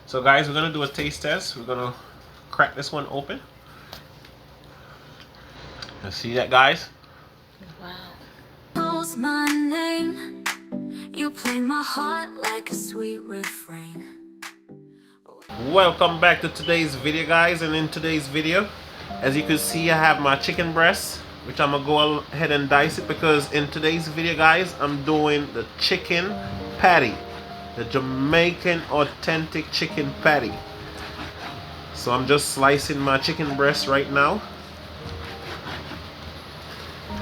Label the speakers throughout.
Speaker 1: So guys, we're gonna do a taste test. We're gonna crack this one open. Let's see that, guys.
Speaker 2: Wow. Knows my name. You play my heart like a sweet refrain.
Speaker 1: Welcome back to today's video, guys. And in today's video, as you can see, I have my chicken breast, which I'm gonna go ahead and dice it, because in today's video, guys, I'm doing the chicken patty, the Jamaican authentic chicken patty. So I'm just slicing my chicken breast right now.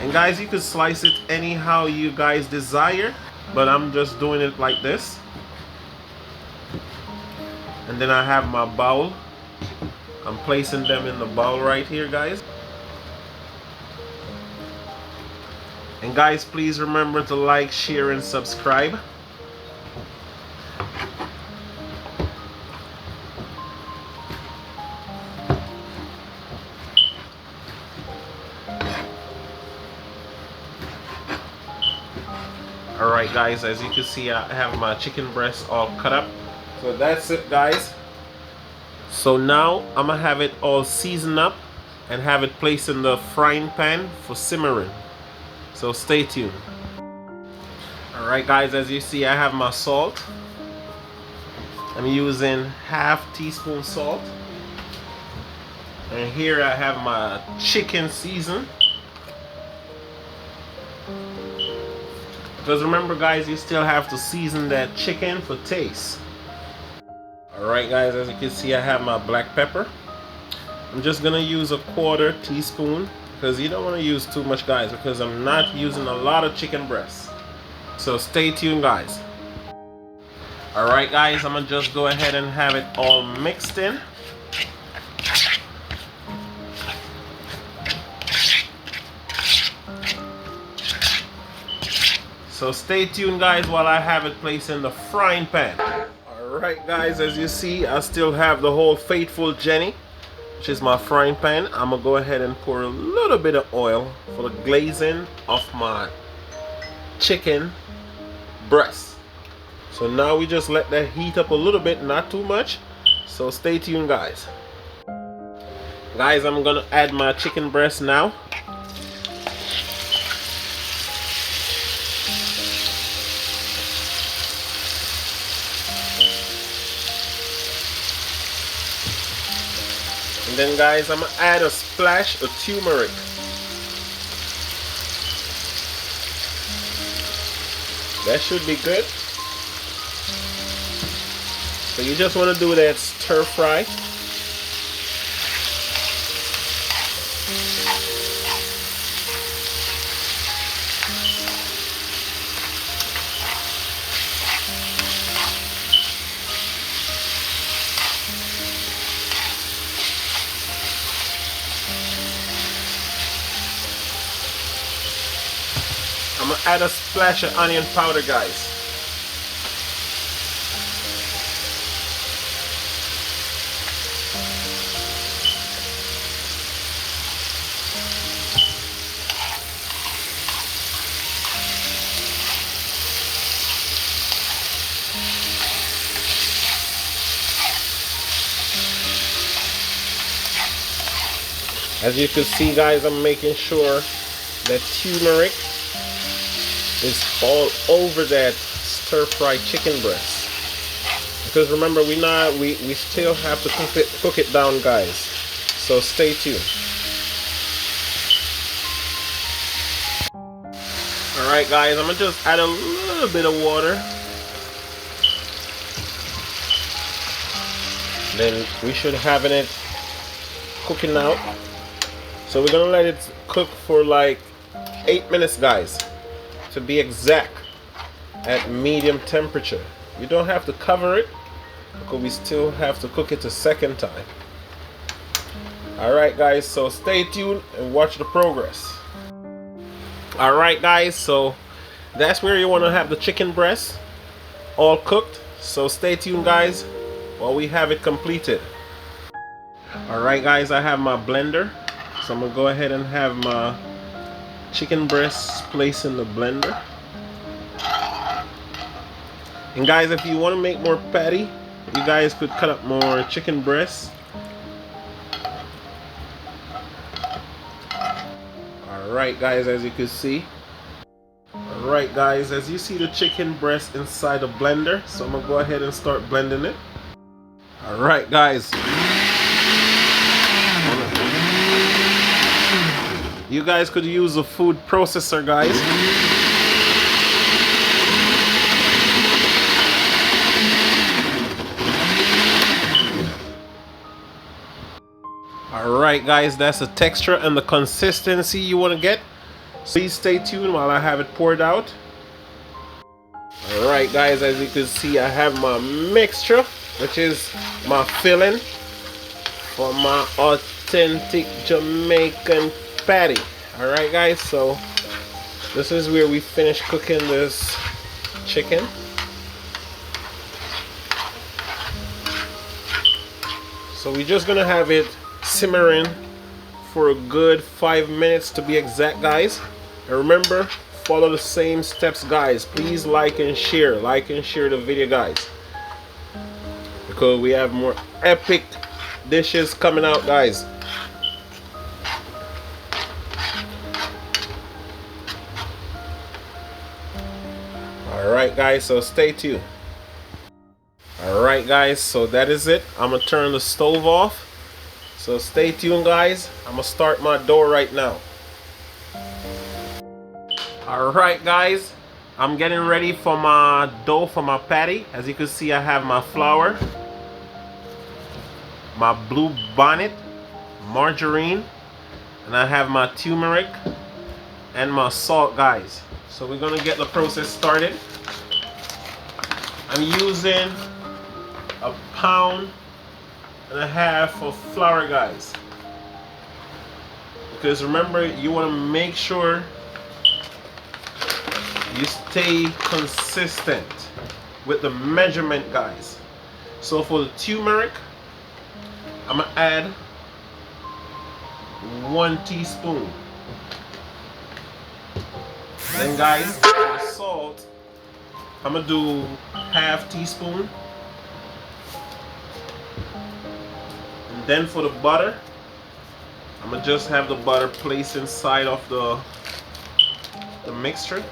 Speaker 1: And guys, you can slice it anyhow you guys desire, but I'm just doing it like this. And then I have my bowl. I'm placing them in the bowl right here, guys. And guys, please remember to like, share, and subscribe. Alright guys, as you can see, I have my chicken breast all cut up. So that's it, guys. So now I'm gonna have it all seasoned up and have it placed in the frying pan for simmering. So stay tuned. Alright guys, as you see, I have my salt. I'm using half teaspoon salt. And here I have my chicken season. Because remember guys, you still have to season that chicken for taste. Alright guys, as you can see, I have my black pepper. I'm just gonna use a 1/4 teaspoon, because you don't want to use too much, guys, because I'm not using a lot of chicken breast. So stay tuned, guys. Alright guys, I'm gonna just go ahead and have it all mixed in. So stay tuned, guys, while I have it placed in the frying pan. Alright guys, as you see, I still have the whole faithful Jenny, which is my frying pan. I'm gonna go ahead and pour a little bit of oil for the glazing of my chicken breast. So now we just let that heat up a little bit, not too much. So stay tuned, guys. Guys, I'm gonna add my chicken breast now. And then guys, I'm gonna add a splash of turmeric. That should be good. So you just want to do that stir fry. I'm gonna add a splash of onion powder, guys. As you can see, guys, I'm making sure that turmeric is all over that stir-fried chicken breast, because remember, we still have to cook it down, guys. So stay tuned. Alright guys, I'm gonna just add a little bit of water. Then we should have it cooking out. So we're gonna let it cook for like 8 minutes, guys, to be exact, at medium temperature. You don't have to cover it, because we still have to cook it a second time. Alright guys, so stay tuned and watch the progress. Alright guys, so that's where you want to have the chicken breast all cooked. So stay tuned, guys, while we have it completed. Alright guys, I have my blender. So I'm going to go ahead and have my chicken breasts placed in the blender. And guys, if you want to make more patty, You guys could cut up more chicken breasts. Alright guys, as you can see. Alright guys, as you see the chicken breast inside the blender, so I'm gonna go ahead and start blending it. Alright guys. You guys could use a food processor, guys. Alright guys, that's the texture and the consistency you want to get. Please stay tuned while I have it poured out. Alright guys, as you can see, I have my mixture, which is my filling for my authentic Jamaican patty. Alright guys, so this is where we finish cooking this chicken. So we're just gonna have it simmering for a good 5 minutes to be exact, guys. And remember, follow the same steps, guys. Please like and share the video, guys, because we have more epic dishes coming out, guys. Alright guys, so stay tuned. Alright guys, so that is it. I'm gonna turn the stove off. So stay tuned, guys. I'm gonna start my dough right now. Alright guys, I'm getting ready for my dough for my patty. As you can see, I have my flour, my blue bonnet, margarine, and I have my turmeric and my salt, guys. So we're gonna get the process started. I'm using 1.5 pounds of flour, guys, because remember, you want to make sure you stay consistent with the measurement, guys. So for the turmeric, I'm gonna add 1 teaspoon. Then guys, for the salt, I'm gonna do 1/2 teaspoon. And then for the butter, I'm gonna just have the butter placed inside of the mixture.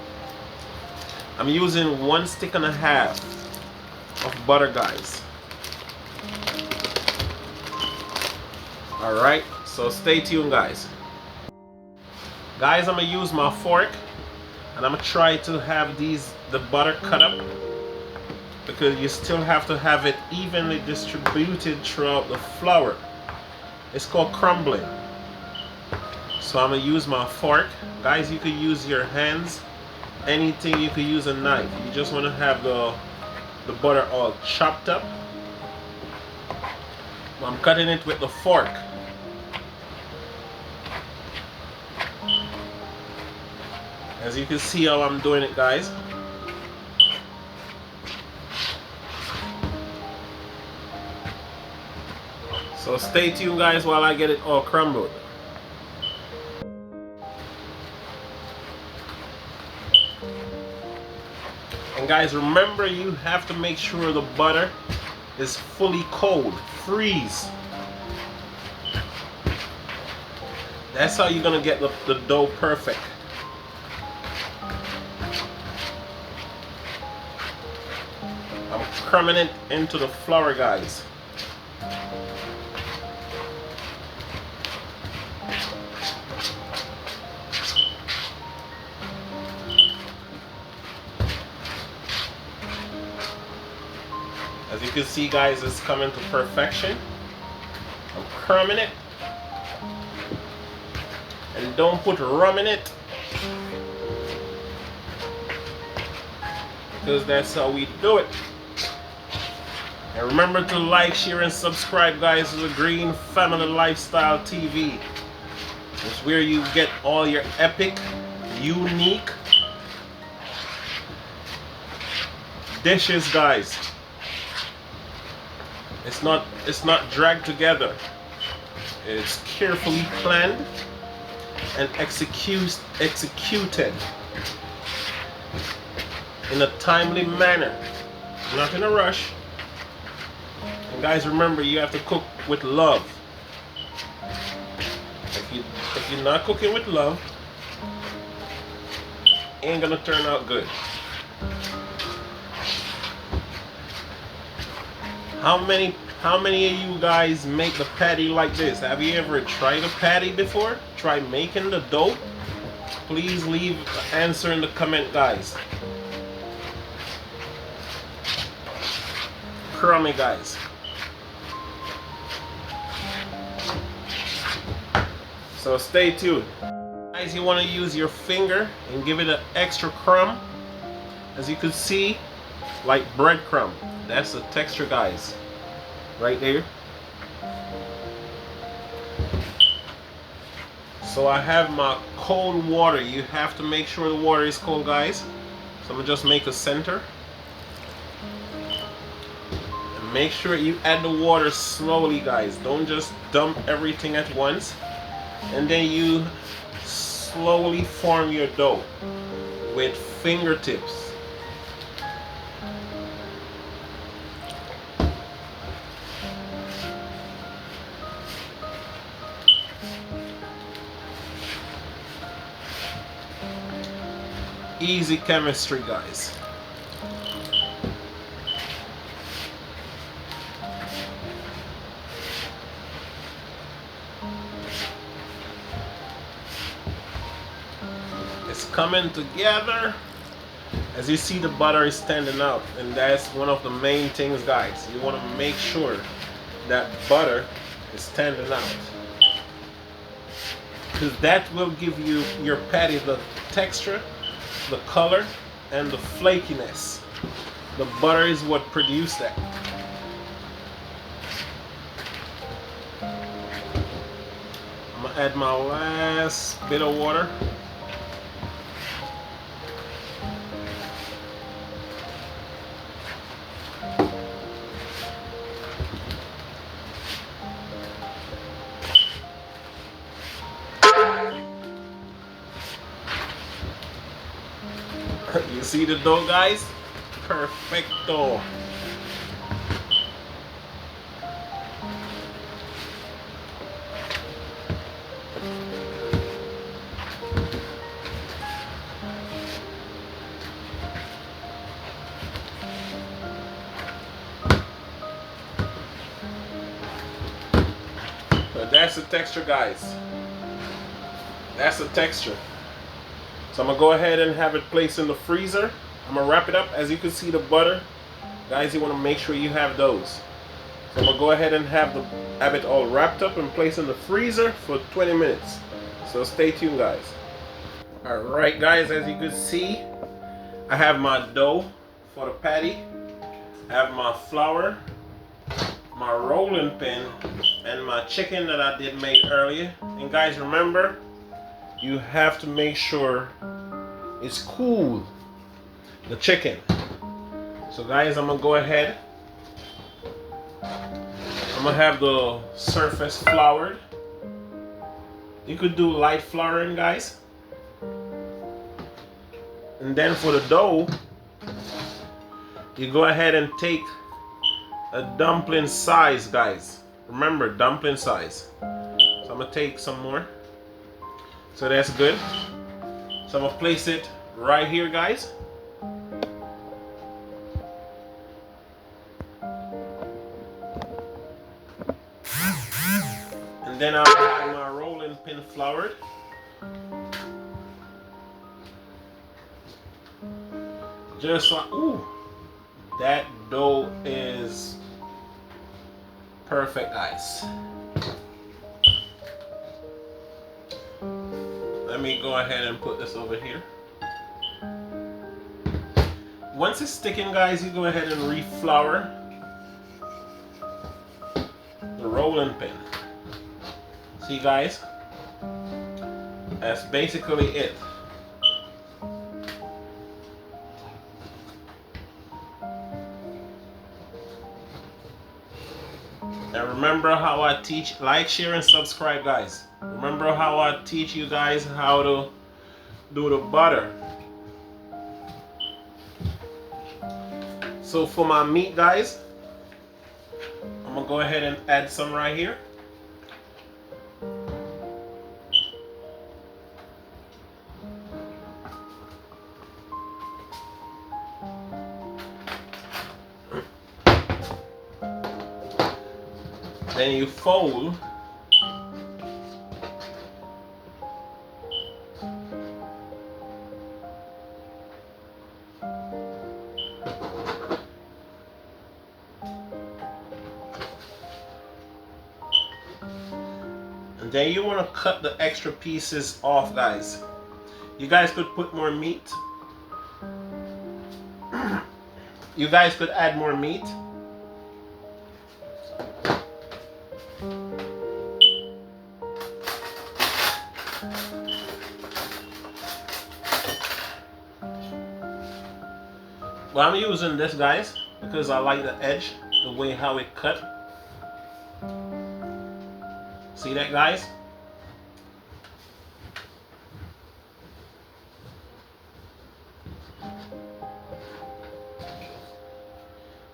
Speaker 1: I'm using 1.5 sticks of butter, guys. Alright, so stay tuned, guys. Guys, I'm gonna use my fork and I'm gonna try to have the butter cut up, because you still have to have it evenly distributed throughout the flour. It's called crumbling. So I'm gonna use my fork. Guys, you could use your hands, anything. You could use a knife. You just want to have the butter all chopped up. I'm cutting it with the fork. As you can see how I'm doing it, guys. So stay tuned, guys, while I get it all crumbled. And guys, remember, you have to make sure the butter is fully cold. Freeze. That's how you're gonna get the dough perfect. I'm crumbing it into the flour, guys. As you can see, guys, it's coming to perfection. I'm crumbing it. And don't put rum in it, because that's how we do it. And remember to like, share, and subscribe, guys, to the Green Family Lifestyle TV. It's where you get all your epic, unique dishes, guys. It's not dragged together. It's carefully planned and executed in a timely manner. Not in a rush. And guys, remember, you have to cook with love. If you're not cooking with love, it ain't gonna turn out good. How many of you guys make the patty like this? Have you ever tried a patty before? Try making the dough? Please leave an answer in the comment, guys. Crummy, guys. So stay tuned. Guys, you want to use your finger and give it an extra crumb. As you can see, like breadcrumb. That's the texture, guys. Right there. So I have my cold water. You have to make sure the water is cold, guys. So I'm gonna just make a center. And make sure you add the water slowly, guys. Don't just dump everything at once. And then you slowly form your dough with fingertips. Easy chemistry, guys. It's coming together. As you see, the butter is standing out, and that's one of the main things, guys. You want to make sure that butter is standing out, because that will give you your patty the texture, the color, and the flakiness. The butter is what produced that. I'm gonna add my last bit of water. You see the dough, guys? Perfecto. So that's the texture, guys. That's the texture. So I'm gonna go ahead and have it placed in the freezer. I'm gonna wrap it up. As you can see, the butter, guys, you want to make sure you have those. So I'm gonna go ahead and have it all wrapped up and placed in the freezer for 20 minutes. So stay tuned, guys. All right, guys, as you can see, I have my dough for the patty. I have my flour, my rolling pin, and my chicken that I did make earlier. And guys, remember, you have to make sure it's cool, the chicken. So guys, I'm gonna go ahead. I'm gonna have the surface floured. You could do light flouring, guys. And then for the dough, you go ahead and take a dumpling size, guys. Remember, dumpling size. So I'm gonna take some more. So that's good. So I'm gonna place it right here, guys. And then I'll have my rolling pin floured. Just like, ooh, that dough is perfect, guys. Let me go ahead and put this over here. Once it's sticking, guys, you go ahead and reflour the rolling pin. See, guys? That's basically it. And remember how I teach, like, share, and subscribe, guys. Remember how I teach you guys how to do the butter. So for my meat, guys, I'm I'm gonna go ahead and add some right here. Then you fold. And then you want to cut the extra pieces off, guys. You guys could put more meat. You guys could add more meat. Well, I'm using this, guys, because I like the edge, the way how it cut. See that, guys?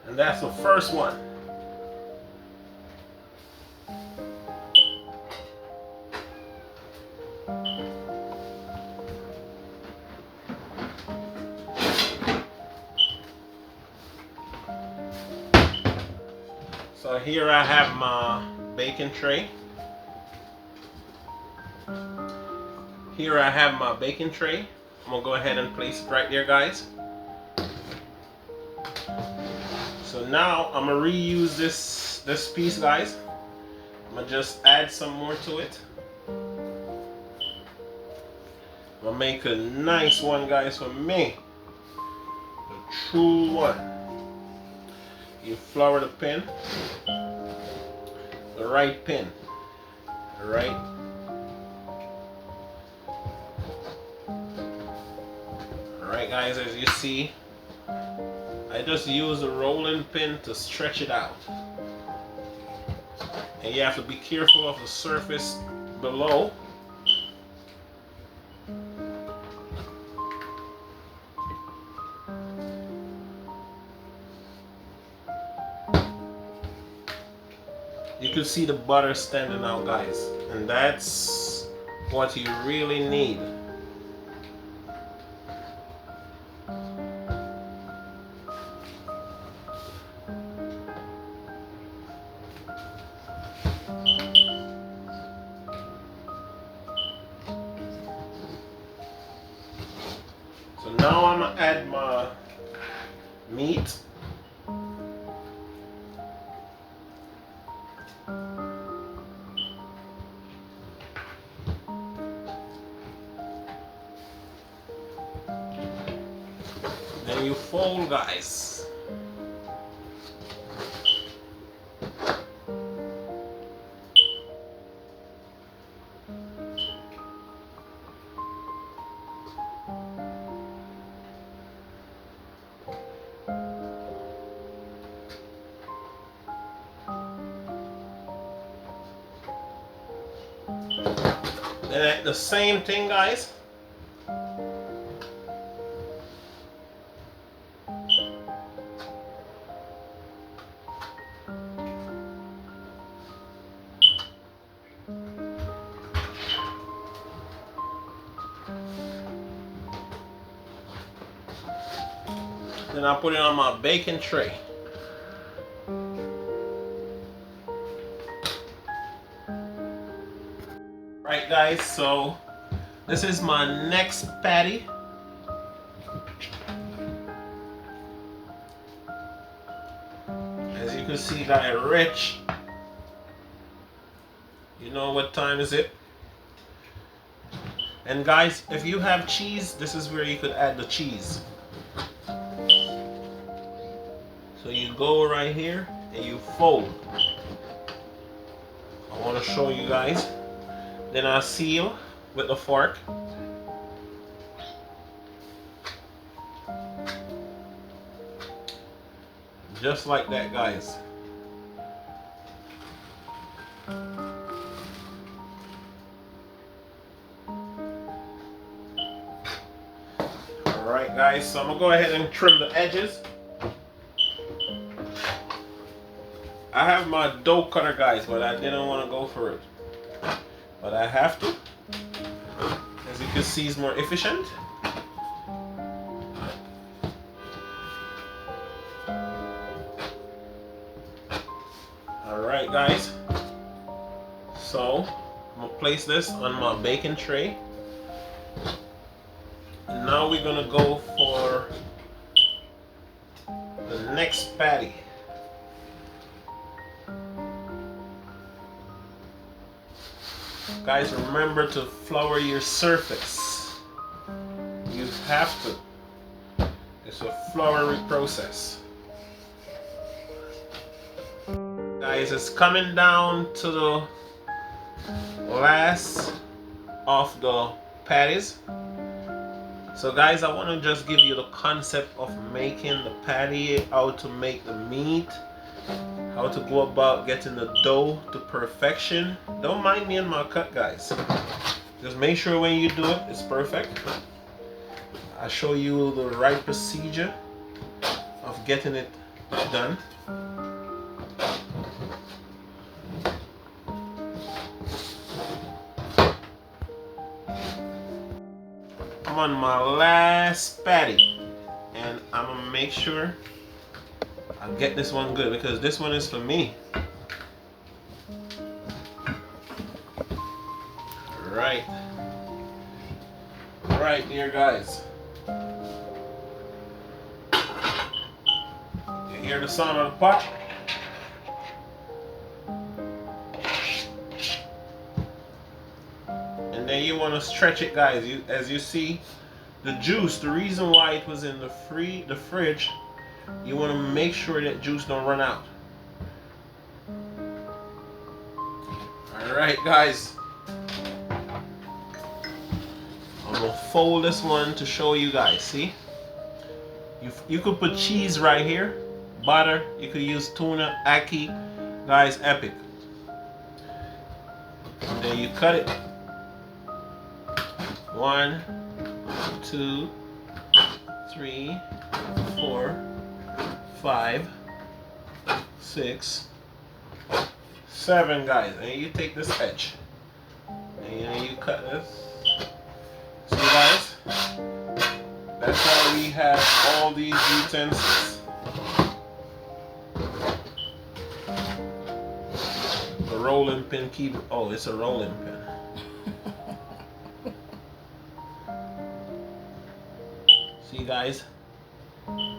Speaker 1: And that's the first one. So here I have my baking tray. Here I have my baking tray. I'm gonna go ahead and place it right there, guys. So now I'm gonna reuse this piece, guys. I'm gonna just add some more to it. I'm gonna make a nice one, guys, for me. A true one. You flour the pin. The right pin. Alright. Alright, guys, as you see, I just use a rolling pin to stretch it out. And you have to be careful of the surface below. You can see the butter standing out, guys, and that's what you really need. So now I'm gonna add my meat. Then you fold, guys. Then the same thing, guys. Then I put it on my baking tray. Right, guys, so this is my next patty. As you can see, that is rich. You know what time is it? And guys, if you have cheese, this is where you could add the cheese. So you go right here and you fold. I want to show you guys. Then I seal with the fork. Just like that, guys. Alright, guys, so I'm going to go ahead and trim the edges. I have my dough cutter, guys, but I didn't want to go for it. But I have to. As you can see, it's more efficient. Alright, guys. So, I'm going to place this on my baking tray. And now we're going to go for the next patty. Guys, remember to flour your surface. You have to. It's a floury process. Guys, it's coming down to the last of the patties. So guys, I want to just give you the concept of making the patty, how to make the meat, how to go about getting the dough to perfection. Don't mind me in my cut, guys. Just make sure when you do it, it's perfect. I show you the right procedure of getting it done. I'm on my last patty, and I'm gonna make sure I get this one good because this one is for me. Right here, guys. You hear the sound of the pot? And then you want to stretch it, guys. As you see, the juice, the reason why it was in the fridge, you want to make sure that juice don't run out. Alright, guys. I'm going to fold this one to show you guys. See? You could put cheese right here. Butter. You could use tuna, ackee. Guys, epic. And then you cut it. 1, 2, 3, 4, 5, 6, 7, guys. And you take this edge. And you cut this. See, guys? That's why we have all these utensils. The rolling pin keeper. Oh, it's a rolling pin. See, guys?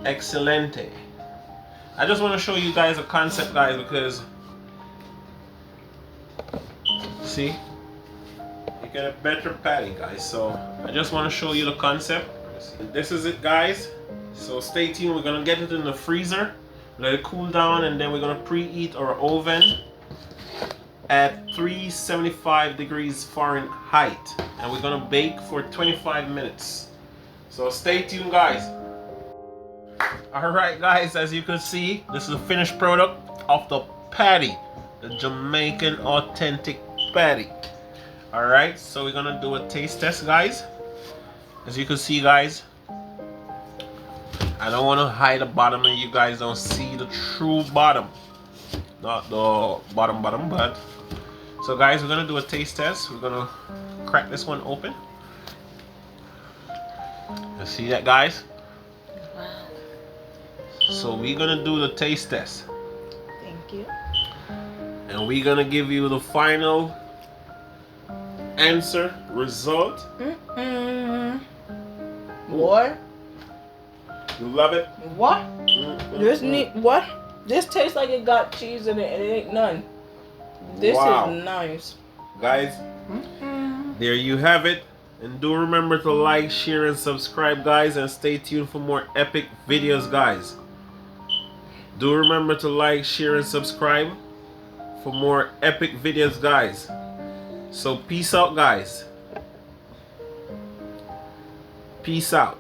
Speaker 1: Excelente. I just want to show you guys a concept, guys, because see, you get a better patty, guys. So I just want to show you the concept. This is it, guys. So stay tuned. We're gonna get it in the freezer, let it cool down, and then we're gonna preheat our oven at 375 degrees Fahrenheit, and we're gonna bake for 25 minutes. So stay tuned, guys. Alright, guys, as you can see, this is the finished product of the patty, the Jamaican authentic patty. Alright, so we're gonna do a taste test, guys. As you can see, guys, I don't want to hide the bottom and you guys don't see the true bottom, not the bottom, but so guys, we're gonna do a taste test. We're gonna crack this one open. You see that, guys?
Speaker 3: Wow.
Speaker 1: So we're gonna do the taste test.
Speaker 3: Thank you.
Speaker 1: And we're gonna give you the final answer result.
Speaker 3: What?
Speaker 1: You love it?
Speaker 3: What? What? This tastes like it got cheese in it and it ain't none. This is nice.
Speaker 1: Guys, there you have it. And do remember to like, share, and subscribe, guys, and stay tuned for more epic videos, guys. Do remember to like, share, and subscribe for more epic videos, guys. So peace out, guys. Peace out.